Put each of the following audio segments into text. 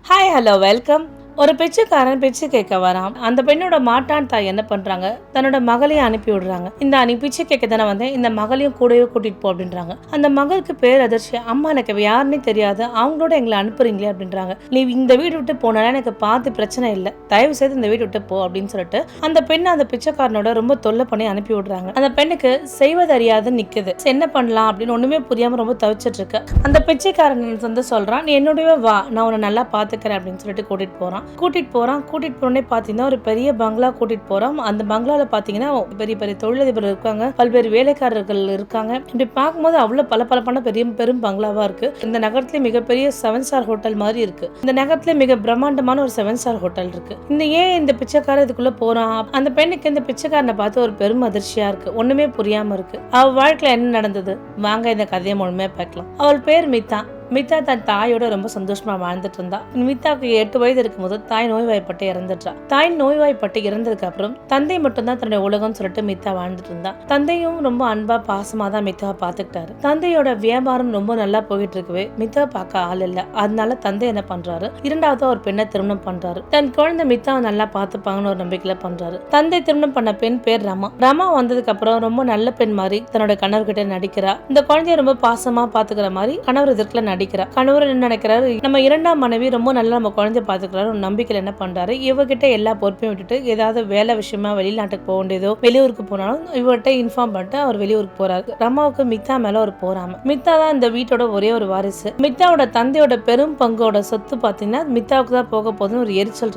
Hi hello welcome. ஒரு பிச்சைக்காரன் பிச்சை கேட்க வரான். அந்த பெண்ணோட மாட்டான் தாய் என்ன பண்றாங்க, தன்னோட மகளையும் அனுப்பி விடுறாங்க. இந்த நீ பிச்சை கேட்க தானே வந்தேன், இந்த மகளையும் கூடவே கூட்டிட்டு போ அப்படின்றாங்க. அந்த மகளுக்கு பேர் அதிர்ச்சி. அம்மா எனக்கு யாருன்னே தெரியாது, அவங்களோட எங்களை அனுப்புறீங்களே அப்படின்றாங்க. நீ இந்த வீடு விட்டு போனா எனக்கு பார்த்து பிரச்சனை இல்லை, தயவு செய்து இந்த வீடு விட்டு போ அப்படின்னு சொல்லிட்டு அந்த பெண்ணை அந்த பிச்சைக்காரனோட ரொம்ப தொல்லை பண்ணி அனுப்பி விடுறாங்க. அந்த பெண்ணுக்கு செய்வது அறியாது நிக்குது. என்ன பண்ணலாம் அப்படின்னு ஒண்ணுமே புரியாம ரொம்ப தவிச்சிட்டு இருக்கு. அந்த பிச்சைக்காரன் வந்து சொல்றான், நீ என்னோடவே வா, நான் உன்னை நல்லா பாத்துக்கிறேன் அப்படின்னு சொல்லிட்டு கூட்டிட்டு போறோன்னே பாத்தீங்கன்னா ஒரு பெரிய பங்களா கூட்டிட்டு போறோம். அந்த பங்களால பாத்தீங்கன்னா பெரிய பெரிய தொழிலதிபர் இருக்காங்க, பல்வேறு வேலைக்காரர்கள் இருக்காங்க. இப்படி பார்க்கும்போது அவ்வளவு பல பெரும் பங்களாவா இருக்கு. இந்த நகரத்திலே மிகப்பெரிய 7 ஸ்டார் ஹோட்டல் மாதிரி இருக்கு. இந்த நகரத்திலே மிக பிரம்மாண்டமான ஒரு 7 ஸ்டார் ஹோட்டல் இருக்கு. இந்த பிச்சைக்காரன் இதுக்குள்ள போறான். அந்த பெண்ணுக்கு இந்த பிச்சைக்காரனை பார்த்து ஒரு பெரும் அதிர்ச்சியா இருக்கு. ஒண்ணுமே புரியாம இருக்கு. அவ வாழ்க்கையில என்ன நடந்தது, வாங்க இந்த கதையை முழுமையா பார்க்கலாம். அவள் பேர் மித்தா தன் தாயோட ரொம்ப சந்தோஷமா வாழ்ந்துட்டு இருந்தா. மித்தாவுக்கு 8 வயது இருக்கும்போது தாய் நோய்வாய்ப்பட்டு இறந்துட்டா. தாய் நோய்வாய்ப்பட்டு இறந்ததுக்கு அப்புறம் தந்தை மட்டும்தான் தன்னுடைய உலகம் சொல்லிட்டு மித்தா வாழ்ந்துட்டு இருந்தா. தந்தையும் ரொம்ப அன்பா பாசமா தான் மித்தாவை பாத்துக்கிட்டாரு. தந்தையோட வியாபாரம் ரொம்ப நல்லா போயிட்டு இருக்கவே மித்தாவை பார்க்க ஆள் இல்ல. அதனால தந்தை என்ன பண்றாரு, இரண்டாவது ஒரு பெண்ணை திருமணம் பண்றாரு. தன் குழந்தை மித்தாவை நல்லா பாத்துப்பாங்கன்னு ஒரு நம்பிக்கையில பண்றாரு. தந்தை திருமணம் பண்ண பெண் பேர் ரமா வந்ததுக்கு அப்புறம் ரொம்ப நல்ல பெண் மாதிரி தன்னோட கணவர்கிட்ட நடிக்கிறா. இந்த குழந்தைய ரொம்ப பாசமா பாத்துக்கிற மாதிரி கணவர் எதிர்க்கல நடிக்கிறா. கணவர் என்ன நினைக்கிறாரு, நம்ம இரண்டாம் மனைவி ரொம்ப நல்லா நம்ம குழந்தைய பாத்துக்கிறாரு ஒரு நம்பிக்கையில என்ன பண்றாரு, இவகிட்ட எல்லா பொறுப்பையும் விட்டுட்டு ஏதாவது வேலை விஷயமா வெளிநாட்டுக்கு போக வேண்டியதோ வெளியூருக்கு போனாலும் இவர்கிட்ட இன்ஃபார்ம் பண்ணிட்டு அவர் வெளியூருக்கு போறாரு. ரமாவுக்கு மித்தா மேல ஒரு போறாம. மித்தா தான் இந்த வீட்டோட ஒரே ஒரு வாரிசு. மித்தாவோட தந்தையோட பெரும் பங்கோட சொத்து பாத்தீங்கன்னா மித்தாவுக்கு தான் போக போதுன்னு ஒரு எரிச்சல்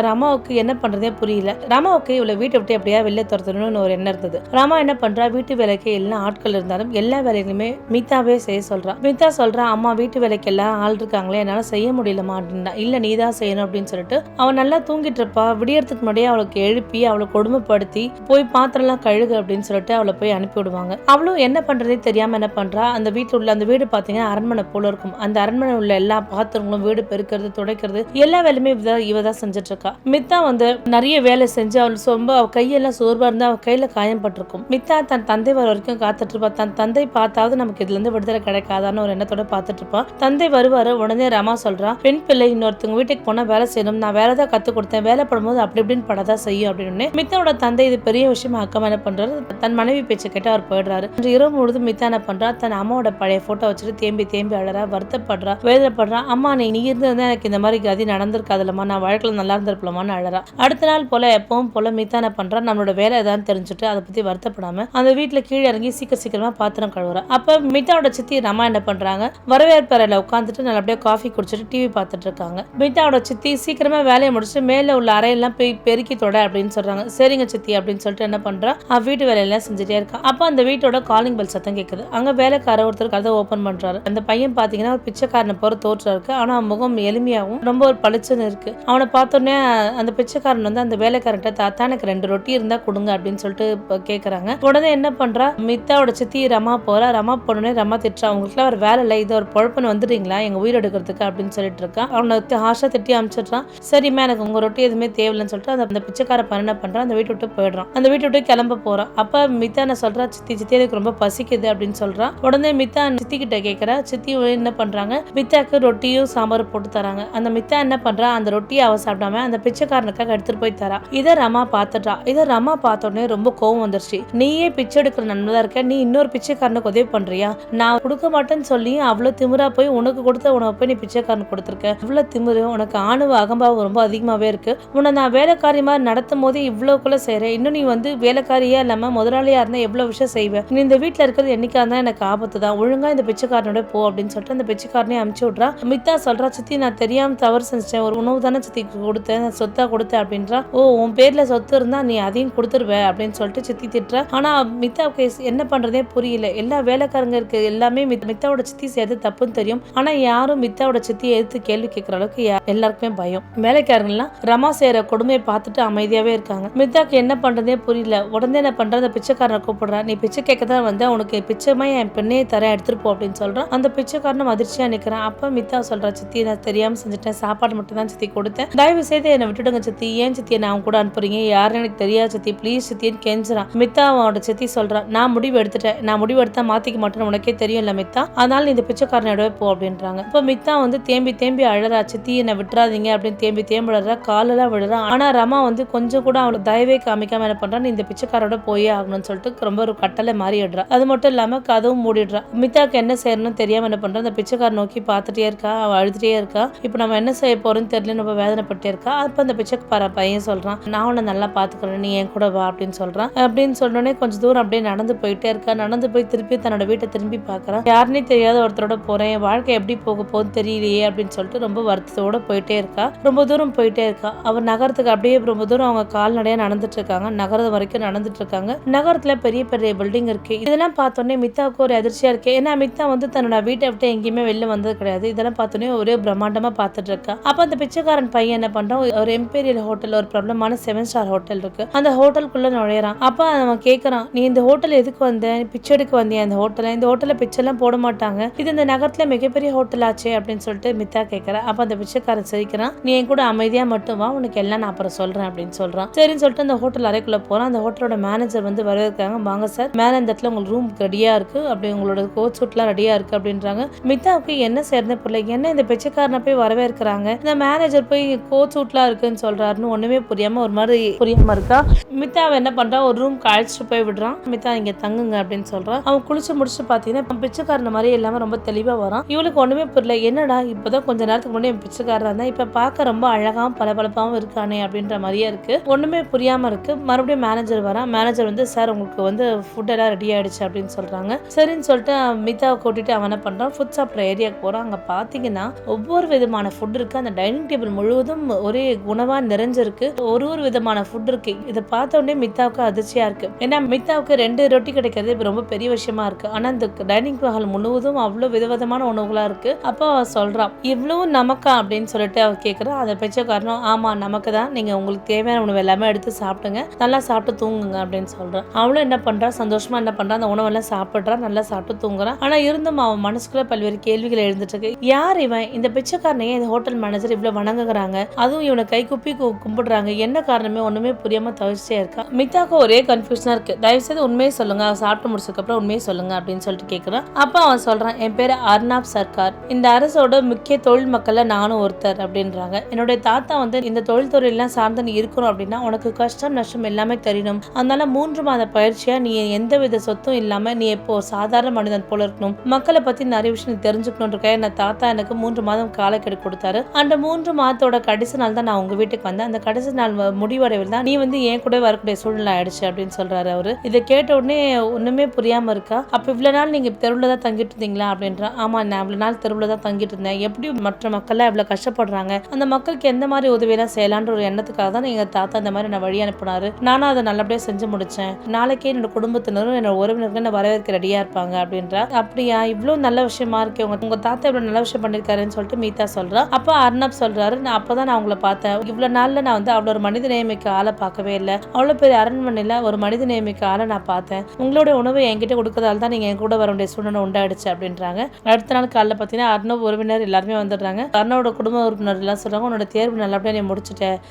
ரமாவுக்கு என்ன பண்றதே புரியல. ரமாவுக்கு இவ்வளவு வீட்டை விட்டு எப்படியா வெளியே துரத்தணும்னு ஒரு எண்ணம் இருந்தது. ரமா என்ன பண்றா, வீட்டு வேலைக்கு எல்லா ஆட்கள் இருந்தாலும் எல்லா வேலைகளுமே மித்தாவே செய்ய சொல்றா. மித்தா சொல்றா, அம்மா வீட்டு வேலைக்கு எல்லாம் ஆள் இருக்காங்களே, என்னால செய்ய முடியலமா அப்படின்னா. இல்ல நீதான் செய்யணும் அப்படின்னு சொல்லிட்டு அவன் நல்லா தூங்கிட்டு இருப்பா. விடியறதுக்கு முன்னாடியே அவளுக்கு எழுப்பி அவளை கொடுமைப்படுத்தி போய் பாத்திரம் எல்லாம் கழுகு அப்படின்னு சொல்லிட்டு அவளை போய் அனுப்பி விடுவாங்க. அவளும் என்ன பண்றதே தெரியாம என்ன பண்றா, அந்த வீட்டுல உள்ள அந்த வீடு பாத்தீங்கன்னா அரண்மனை போல இருக்கும். அந்த அரண்மனை உள்ள எல்லா பாத்திரங்களும் வீடு பெருக்கிறது துடைக்கிறது எல்லா வேலையுமே இவதான் செஞ்சுட்டு இருக்கா. மித்தா வந்து நிறைய வேலை செஞ்சு அவள் ரொம்ப அவ கையெல்லாம் சோர்வா இருந்தா அவ கையில காயம் பட்டிருக்கும். மித்தா தன் தந்தை வர வரைக்கும் காத்துட்டு இருப்பா. தன் தந்தை பார்த்தாவது நமக்கு இதுல இருந்து விடுதலை கிடைக்காதான்னு ஒரு எண்ணத்தோட பார்த்துட்டு இருப்பான். தந்தை வருவாரு. உடனே ரமா சொல்றா, பெண் பிள்ளை இன்னொருத்தவங்க வீட்டுக்கு போனா வேலை செய்யணும், நான் வேலை தான் கத்து கொடுத்தேன், வேலை படும்போது அப்படி இப்படின்னு படதான் செய்யும் அப்படின்னு. மித்தாவோட தந்தை இது பெரிய விஷயமா அக்கா என்ன பண்றாரு, தன் மனைவி பேச்சு கேட்டு அவர் போயிடுறாரு. இரவு முழுதும் மித்தா என்ன பண்றா, தன் அம்மாவோட பழைய போட்டோ வச்சுட்டு தேம்பி அழறா, வருத்தப்படுறா, வேதனைப்படுறா. அம்மா நீ இருந்திருந்தா எனக்கு இந்த மாதிரி கதி நடந்திருக்காதுலமா, நான் வாழ்க்கையில நல்லா இருந்திருப்பலாமான்னு அழறா. அடுத்த நாள் போல எப்பவும் போல மித்தா என்ன பண்றா, நம்மளோட வேலை ஏதாவது தெரிஞ்சுட்டு அதை பத்தி வருத்தப்படாம அந்த வீட்டுல கீழே இறங்கி சீக்கிரமா பாத்திரம் கழுவுறா. அப்ப மித்தாவோட சித்தி ரமா என்ன பண்றாங்க, வரவேற்பறையில உட்காந்துட்டு நல்லபடியா காஃபி குடிச்சிட்டு டிவி பார்த்துட்டு இருக்காங்க. மித்தாவோட சித்தி சீக்கிரமா வேலையை முடிச்சுட்டு மேல உள்ள அறையெல்லாம் போய் பெருக்கி தொட அப்படின்னு சொல்றாங்க. சரிங்க சித்தி அப்படின்னு சொல்லிட்டு என்ன பண்றா, வீட்டு வேலையெல்லாம் செஞ்சுட்டே இருக்கா. அப்ப அந்த வீட்டோட காலிங் பெல் சத்தம் கேட்குது. அங்க வேலைக்கார ஒருத்தர் கதை ஓபன் பண்றாரு. அந்த பையன் பாத்தீங்கன்னா ஒரு பிச்சைக்காரனை போற தோற்றம் இருக்கு. ஆனா முகம் எளிமையாகவும் ரொம்ப ஒரு பளிச்சுன்னு இருக்கு. அவனை பார்த்தோன்னே அந்த பிச்சைக்காரன் வந்து அந்த வேலைக்காரன்ட்ட, தாத்தா எனக்கு 2 ரொட்டி இருந்தா கொடுங்க அப்படின்னு சொல்லிட்டு கேக்குறாங்க. உடனே என்ன பண்றா, மித்தாவோட சித்தி ரமா போறா. ரமா போனோடனே ரமா திட்டுறா, அவங்களுக்கு ஒரு வேலை இல்லை, இது ஒரு பொழப்புன்னு வந்துடுறீங்களா எங்க உயிர் எடுக்கிறதுக்கு அப்படின்னு சொல்லிட்டு இருக்கான். அவனை ஹாஷா திட்டி அமிச்சிடுறான். சரிம்மா எனக்கு உங்க ரொட்டி எதுவுமே தேவையில்லைன்னு சொல்லிட்டு அந்த பிச்சைக்கார என்ன பண்றான், அந்த வீட்டு விட்டு போயிடுறான். அந்த வீட்டு விட்டு கிளம்ப போறான். அப்ப மித்தா என்ன சொல்றா, சித்தி எனக்கு ரொம்ப பசிக்குது அப்படின்னு சொல்றான். உடனே மித்தா சித்தி கிட்ட கேட்கறா. சித்தி என்ன பண்றாங்க, மித்தாக்கு ரொட்டியும் சாம்பார் போட்டு தராங்க. அந்த மித்தா என்ன பண்றா, அந்த ரொட்டியை அவ சாப்பிடாம அந்த பிச்சைக்காரனுக்காக எடுத்துட்டு போய் தரா. இதை ரமா பாத்துட்டா. இதை ரமா பார்த்தோடனே ரொம்ப கோவம் வந்துருச்சு. நீயே பிச்சை எடுக்கிற நன்மைதான் இருக்க, நீ இன்னொரு பிச்சைக்காரனுக்கு உதவி பண்றியா, நான் கொடுக்க மாட்டேன்னு சொல்லி அவ்வளவு திமிரா போய் உனக்கு கொடுத்த உணவை போய் நீ பிச்சைக்காரனுக்கு கொடுத்துருக்க, இவ்வளவு திமிரு உனக்கு, ஆணவ அகம்பாவம் ரொம்ப அதிகமாவே இருக்கு, உன்னை நான் வேலைக்காரி மாதிரி நடத்தும் போது இவ்வளவுக்குள்ள செய்யறேன், இன்னும் நீ வந்து வேலைக்காரியா இல்லாம முதலாளியா இருந்தா எவ்வளவு விஷயம் செய்வேன், நீ இந்த வீட்டுல இருக்கிறது என்னைக்கா இருந்தா எனக்கு ஆபத்து தான், ஒழுங்கா இந்த பிச்சைக்காரனோட போ அப்படின்னு சொல்லிட்டு அந்த பிச்சைக்காரனே அமுச்சு விட்றா. மித்தா சொல்றா, சித்தி நான் தெரியாம தவறு செஞ்சேன், ஒரு உணவு தானே சித்தி கொடுத்தேன், சொத்தா கொடுத்தேன் அப்படின்றா. ஓ உன் பேர்ல சொத்து இருந்தா நீ அதையும் கொடுத்துருவ அப்படின்னு சொல்லிட்டு சித்தி திட்டுறா. ஆனா மித்தாவுக்கு என்ன பண்றதே புரியல. எல்லா வேலைக்காரங்க இருக்கு எல்லாமே மித்தாவோட சித்தி செய்யறது தப்புன்னு தெரியும். ஆனா யாரும் மித்தாவோட சித்தியை எடுத்து கேள்வி கேட்கற அளவுக்கு எல்லாருக்குமே பயம். வேலைக்காரங்கலாம் ரமா செய்யற கொடுமையை பார்த்துட்டு அமைதியாவே இருக்காங்க. மித்தாக்கு என்ன பண்றதே புரியல. உடனே என்ன பண்ற, அந்த பிச்சைக்காரனை கூப்பிடுறா. நீ பிச்சை கேட்க தான் வந்த, உனக்கு பிச்சைமா என் பெண்ணையை தர எடுத்துட்டு போ அப்படின்னு சொல்றான். அந்த பிச்சைக்காரனும் அதிர்ச்சியா நிக்கிறான். அப்ப மித்தா சொல்றா, சித்தி நான் தெரியாம செஞ்சுட்டேன், சாப்பாடு மட்டும் தான் சித்தி கொடுத்தேன், தயவு செய்து என்னை விட்டுடுங்க சித்தி, ஏன் சித்தியை நான் கூட அனுப்புறீங்க, யாருன்னு எனக்கு தெரியாது சித்தி, ப்ளீஸ் சித்தின்னு கெஞ்சுறான். மித்தா அவனோட சித்தி சொல்றான், நான் முடிவு எடுத்துட்டேன், நான் முடிவு எடுத்தா மாத்திக்க மாட்டேன்னு உனக்கே தெரியும் இல்ல மித்தா, அதனால நீ இந்த பிச்சை பிச்சைக்காரனோட போ அப்படின்றாங்க. இப்போ மித்தா வந்து தேம்பி தேம்பி அழறா, சித்தி என்னை விட்டுறாதீங்க அப்படின்னு தேம்பி தேம்பி அழறா, காலெல்லாம் விழுறா. ஆனா ரமா வந்து கொஞ்சம் கூட அவளுக்கு தயவே காமிக்காம என்ன பண்றான்னு இந்த பிச்சைக்காரோட போயே ஆகணும்னு சொல்லிட்டு ரொம்ப ஒரு கட்டளை மாறி இடுறா. அது மட்டும் இல்லாம கதவும் மூடிடுறா. மித்தாக்கு என்ன செய்யணும்னு தெரியாம என்ன பண்றா, அந்த பிச்சைக்கார நோக்கி பார்த்துட்டே இருக்கா, அவ அழுதுட்டே இருக்கா. இப்போ நம்ம என்ன செய்ய போறோம்னு தெரியல, நம்ம வேதனைப்பட்டே இருக்கா. அப்ப அந்த பிச்சைக்கார பையன் சொல்றான், நான் உன்னை நல்லா பாத்துக்கிறேன், நீ என் கூட வா அப்படின்னு சொல்றான். அப்படின்னு சொன்னோடனே கொஞ்சம் தூரம் அப்படியே நடந்து போயிட்டே இருக்கா. நடந்து போய் திருப்பி தன்னோட வீட்டை திரும்பி பாக்குறான். யாருன்னே தெரியாத ஒருத்தரோட போறேன், என் வாழ்க்கை எப்படி போக போகுது தெரியலையே அப்படின்னு சொல்லிட்டு ரொம்ப வருத்தத்தோட போயிட்டே இருக்கா. ரொம்ப தூரம் போயிட்டே இருக்கா. அவர் நகரத்துக்கு அப்படியே ரொம்ப தூரம் அவங்க கால்நடையா நடந்துட்டு இருக்காங்க. நகரம் வரைக்கும் நடந்துட்டு இருக்காங்க. நகரத்துல பெரிய பெரிய பில்டிங் இருக்கு. இதெல்லாம் பார்த்தோன்னே மித்தாவுக்கு ஒரு அதிர்ச்சியா இருக்கு. ஏன்னா மித்தா வந்து தன்னோட வீட்டை விட்டு எங்கேயுமே வெளில வந்தது கிடையாது. இதெல்லாம் பார்த்தோன்னே ஒரே பிரம்மாண்டமா பார்த்துட்டு இருக்கா. அப்ப அந்த பிச்சைக்காரன் பையன் என்ன பண்றான், ஒரு எம்பீரியல் ஹோட்டல், ஒரு பிரபலமான 7 ஸ்டார் ஹோட்டல் இருக்கு. அந்த ஹோட்டலுக்குள்ள நுழையறான். அப்ப அவன் கேட்கறான், நீ இந்த ஹோட்டல் எதுக்கு வந்த, பிச்சை எடுக்க வந்தியா? இந்த ஹோட்டல்ல பிச்சை எல்லாம் போட மாட்டாங்க, இது இந்த நகரத்துல மிகப்பெரிய ஹோட்டல் ஆச்சே அப்படின்னு சொல்லிட்டு மித்தா கேட்கறா. அப்ப அந்த பிச்சைக்காரன் சிரிக்கிறான், நீ என் கூட அமைதியா மட்டும் வா, உனக்கு எல்லாம் நான் அப்புறம் சொல்றேன் அப்படின்னு சொல்றான். சரின்னு சொல்லிட்டு அந்த ஹோட்டல் அறைக்குள்ள போறான். அந்த ஹோட்டலோட மேனேஜர் வந்து வரவேற்காங்க. வாங்க சார், மேல இந்த இடத்துல உங்களுக்கு ரூம் ரெடியா இருக்கு, அப்படி உங்களோட கோட் சூட்லாம் ரெடியா இருக்கு அப்படின்றாங்க. மித்தாவுக்கு என்ன செய்யறது பிள்ளை, என்ன இந்த பிச்சைக்காரனை போய் வரவேற்கிறாங்க, இந்த மேனேஜர் போய் கோட் சூட்லாம் இருக்குன்னு சொல்றாருன்னு ஒண்ணுமே புரியாம ஒரு மாதிரி புரியாம இருக்கா. மித்தாவை என்ன பண்றா, ஒரு ரூம் அழைச்சிட்டு போய் விடுறான். மித்தா இங்க தங்குங்க அப்படின்னு சொல்றான். அவன் குளிச்சு முடிச்சு பாத்தீங்கன்னா பிச்சைக்காரன மாதிரி எல்லாமே ரொம்ப தெளிவா வரான். இவளுக்கு ஒண்ணுமே புரியல, என்னடா இப்பதான் கொஞ்ச நேரத்துக்கு முன்னாடி என் பிச்சைக்காரன் இருந்தா, இப்ப பார்க்க ரொம்ப அழகாவும் பளபளப்பாவும் இருக்கானே அப்படின்ற மாதிரியே இருக்கு. ஒண்ணுமே புரியாம இருக்கு. மறுபடியும் மேனேஜர் வரான். மேனேஜர் வந்து சார் உங்களுக்கு வந்து ஃபுட் எல்லாம் ரெடி ஆயிடுச்சு அப்படின்னு சொல்றாங்க. சரின்னு சொல்லிட்டு மித்தாவை கூட்டிட்டு அவன் என்ன பண்றான், ஃபுட் சாப்பிட்ற ஏரியாவுக்கு போறான். அங்க பாத்தீங்கன்னா ஒவ்வொரு விதமான ஃபுட் இருக்கு. அந்த டைனிங் டேபிள் முழுவதும் ஒரே உணவா நிறைஞ்சிருக்கு. ஒரு ஒரு விதமான ஃபுட் இருக்கு. இதை பார்த்த உடனே மித்தாவுக்கு அதிர்ச்சியா இருக்கு. ஏன்னா மித்தாவுக்கு 2 ரொட்டி கிடைக்கிறது ரொம்ப பெரிய விஷயமா இருக்கு. ஆனா இந்த டைனிங் ஹால் முழுவதும் அவ்வளவு விதவிதமான உணவுகளா இருக்கு. அப்போ அவ சொல்றான், இவ்வளவு நமக்கா அப்படின்னு சொல்லிட்டு அவ கேட்கிறா. அதை பிச்சைக்காரனும், ஆமா நமக்கு தான், நீங்க உங்களுக்கு தேவையான உணவு எல்லாமே எடுத்து சாப்பிடுங்க, நல்லா சாப்பிட்டு தூங்குங்க அப்படின்னு சொல்றான். அவளும் என்ன பண்றா, சந்தோஷமா என்ன பண்றா, அந்த உணவெல்லாம் சாப்பிடுறா, நல்லா சாப்பிட்டு தூங்குறான். ஆனா இருந்தும் அவன் மனசுக்குள்ள பல்வேறு கேள்விகள் எழுந்துட்டு இருக்கு. யார் இவன், இந்த பிச்சைக்காரனையே இந்த ஹோட்டல் மேனேஜர் இவ்வளவு வணங்குறாங்க, அதுவும் இவனை கை குப்பி கும்பிடுறாங்க, என்ன காரணமே ஒண்ணுமே புரியாம தவிச்சிட்டே இருக்கா. மித்தாக்கு ஒரே கன்ஃபியூஷனா இருக்கு. தயவு செய்து உண்மையை சொல்லுங்க, சாப்பிட்டு முடிச்சதுக்கு அப்புறம் உண்மையை சொல்லுங்க அப்படின்னு சொல்லிட்டு கேட்கிறான். அப்ப அவன் சொல்றான், என் பேரு அர்னாப் சர்க்கார், இந்த அரசோட முக்கிய தொழில் மக்கள்ல நானும் ஒருத்தர் அப்படின்றாங்க. என்னுடைய தாத்தா வந்து இந்த தொழில் துறையெல்லாம் சார்ந்து நீ இருக்கணும் அப்படின்னா உனக்கு கஷ்டம் நஷ்டம் எல்லாமே தெரியணும். அதனால 3 மாத பயிற்சியா நீ எந்த வித சொத்தும் இல்லாம நீ எப்போ சாதாரண மனிதன் போல இருக்கணும், மக்களை பத்தி நிறைய விஷயம் தெரிஞ்சுக்கணும் இருக்க. என்ன தாத்தா எனக்கு 3 மாதம் காலக்கெடு கொடுத்தாரு. அந்த 3 மாதத்தோட கடைசி நாள் தான் நான் உங்க வீட்டுக்கு வந்தேன். அந்த கடைசி நாள் முடிவடைவில் தான் நீ வந்து என் கூட வரக்கூடிய சூழ்நிலை ஆயிடுச்சு அப்படின்னு சொல்றாரு அவரு. இதை கேட்ட உடனே ஒண்ணுமே புரியாம இருக்கா. அப்ப இவ்வளவு நாள் நீங்க தெருவுல தான் தங்கிட்டு இருந்தீங்களா அப்படின்றா. ஆமா, நான் இவ்வளவு நாள் தெருவுல தான் தங்கிட்டு இருந்தேன். எப்படி மற்ற மக்கள் எல்லாம் இவ்வளவு கஷ்டப்படுறாங்க, அந்த மக்களுக்கு எந்த மாதிரி உதவி எல்லாம் செய்யலான்ற ஒரு எண்ணத்துக்காக தான் எங்க தாத்தா இந்த மாதிரி நான் வழி அனுப்பினாரு. நானும் அதை நல்லபடியா செஞ்சு முடிச்சேன். நாளைக்கே என்னோட குடும்பத்தினரும் என்னோட உறவினர்கள் என்ன வரவேற்க ரெடியா இருப்பாங்க அப்படின்றா. அப்படியா, இவ்வளவு நல்ல விஷயமா இருக்கு, உங்க தாத்தா இவ்வளவு நல்ல விஷயம் பண்ணிருக்காருன்னு சொல்லிட்டு மீதா சொல்றா. அப்ப அர்ணப் சொல்றாரு, நான் அப்பதான் நான் உங்களை பார்த்தேன். இவ்வளவு நாள்ல நான் வந்து அவ்வளவு ஒரு மனித நேயமிக்க ஆளை பார்க்கவே இல்லை. அவ்வளவு பெரிய அரண்மனையில ஒரு மனித நேயமிக்க ஆளை நான் பார்த்தேன். உங்களோட உணவை என்கிட்ட கொடுக்கறதால தான் நீங்க என் கூட வர வேண்டிய சூழ்நிலை உண்டாயிடுச்சு அப்படின்றாங்க. அடுத்த நாள் காலைல பாத்தீங்கன்னா அர்ணவ் உறவினர் எல்லாருமே வந்துடுறாங்க. அர்ணவோட குடும்ப உறுப்பினர் எல்லாம் சொல்றாங்க, உன்னோட தேர்வு நல்லபடியா நீ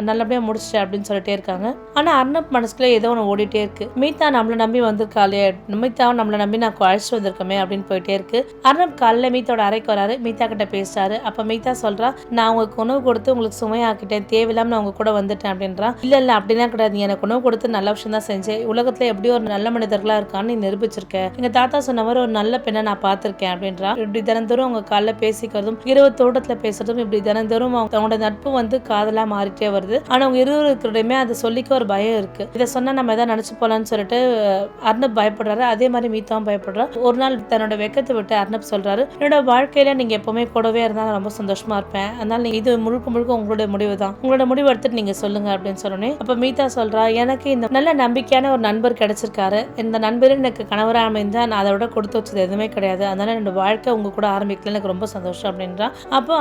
நல்லபடியா முடிச்சிட்ட அப்படின்னு சொல்லிட்டே இருக்காங்க. ஆனா அர்ணப் மனசுக்குள்ள ஏதோ ஒன்று ஓடிட்டே இருக்கு. மீதா நம்மளை நம்பி வந்திருக்காளே, மீதாவை நம்மளை நம்பி நான் அழைச்சிட்டு வந்திருக்கோமே அப்படின்னு போயிட்டே இருக்கு. அர்ணப் காலைல மீத்தோட அறைக்கு வராரு. மீதா கிட்ட பேசுறாரு. அப்ப மீதா சொல்றா, நான் உங்களுக்கு உணவு கொடுத்து உங்களுக்கு சுமையாக்கிட்டேன், தேவையில்லாம நான் உங்க கூட வந்துட்டேன் அப்படின்றா. இல்ல அப்படிலாம் கிடையாது, எனக்கு உணவு கொடுத்து நல்ல விஷயம் தான் செஞ்சேன். உலகத்துல எப்படி ஒரு நல்ல மனிதர்களா இருக்கான்னு நீ நிரூபிச்சிருக்க. எங்க தாத்தா சொன்ன மாதிரி ஒரு நல்ல பெண்ணை நான் பார்த்திருக்கேன் அப்படின்றா. இப்படி தினந்தோறும் அவங்க காலைல பேசிக்கிறதும் இரவு தோட்டத்துல பேசுறதும் இப்படி தினந்தோறும் அவங்களோட நட்பு வந்து காதலா மாறிட்டே வருது. ஆனா அவங்க இருவருக்குமே அதை சொல்லிக்க ஒரு பயம் இருக்கு. இதை சொன்னா நம்ம எதாவது நினைச்சு போலான்னு சொல்லிட்டு அர்ணப் பயப்படுறாரு. அதே மாதிரி மீதாவும் பயப்படுறா. ஒரு நாள் தன்னோட வெக்கத்தை விட்டு அர்ணப் சொல்றாரு, என்னோட வாழ்க்கையில நீங்க எப்பவுமே கூடவே இருந்தா ரொம்ப சந்தோஷமா இருப்பேன். அதனால நீங்க இது முழுக்க முழுக்க உங்களுடைய முடிவு தான், உங்களோட முடிவு எடுத்துட்டு நீங்க சொல்லுங்க அப்படின்னு சொன்னோன்னே அப்ப மீதா சொல்றா, எனக்கு இந்த நல்ல நம்பிக்கையான ஒரு நண்பர் கிடைச்சிருக்காரு. இந்த நண்பர் எனக்கு கணவரா அமைந்தா நான் அதை விட கொடுத்து வச்சது எதுவுமே கிடையாது. அதனால என்னோட வாழ்க்கை உங்க கூட ஆரம்பிக்கல, எனக்கு ரொம்ப சந்தோஷம் அப்படின்றா. அப்போ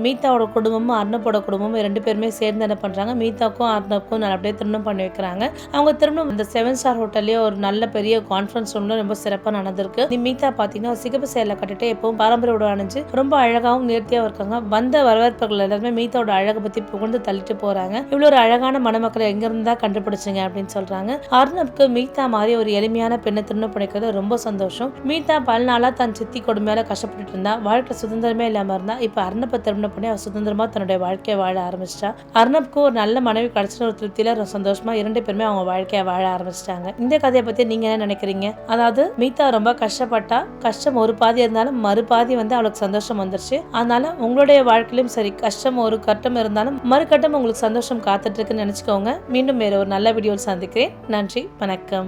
மீதாவோட குடும்பமும் அர்ணப்போட குடும்பமும் 2 பேருமே சேர்ந்து என்ன பண்றாங்க, மீதாக்கும் அர்ணப்புக்கும் நல்லபடியா திருமணம் பண்ணி வைக்கிறாங்க. அவங்க திருமணம் இந்த 7 ஸ்டார் ஹோட்டல்லயே ஒரு நல்ல பெரிய கான்ஃபரன்ஸ் ரூம்ல ரொம்ப சிறப்பா நடந்திருக்கு. மீதா பாத்தீங்கன்னா சிகப்பு சேலை கட்டிட்டு எப்பவும் பாரம்பரிய உடை அணிஞ்சு ரொம்ப அழகாவும் நேர்த்தியா இருக்காங்க. வந்த வரவேற்பர்கள் எல்லாருமே மீதாவோட அழகை பத்தி புகழ்ந்து தள்ளிட்டு போறாங்க. இவ்வளவு ஒரு அழகான மணமக்களை எங்க இருந்தா கண்டுபிடிச்சிங்க அப்படின்னு சொல்றாங்க. அர்ணப்க்கு மீதா மாதிரி ஒரு எளிமையான பெண்ணை திருமணம் பண்ணிக்கிறது ரொம்ப சந்தோஷம். மீதா பல நாளா தன் சித்தி கொடுமையால மேல கஷ்டப்பட்டுட்டு இருந்தா, வாழ்க்கை சுதந்திரமே இல்லாம இருந்தா. இப்ப அர்ணப்ப திருமணம் பண்ணி அவ சுதந்திரமா தன்னுடைய வாழ்க்கையை வாழ ஆரம்பிச்சிட்டா. அர்ணப்க்கு ஒரு நல்ல மனைவி கிடைச்சிட்டு ஒரு திருப்தியில சந்தோஷமா 2 பேருமே அவங்க வாழ்க்கையை வாழ ஆரம்பிச்சிட்டாங்க. இந்த கதையை பத்தி நீங்க என்ன நினைக்கிறீங்க? அதாவது மீதா ரொம்ப கஷ்டப்பட்டா, கஷ்டம் ஒரு பாதி இருந்தாலும் மறுபாதி அவளுக்கு சந்தோஷம் வந்துருச்சு. அதனால உங்களுடைய வாழ்க்கையிலும் சரி, கஷ்டம் ஒரு கட்டம் இருந்தாலும் மறுகட்டம் உங்களுக்கு சந்தோஷம் காத்துட்டு இருக்குன்னு நினைச்சுக்கோங்க. மீண்டும் வேற ஒரு நல்ல வீடியோவில் சந்திக்கிறேன். நன்றி, வணக்கம்.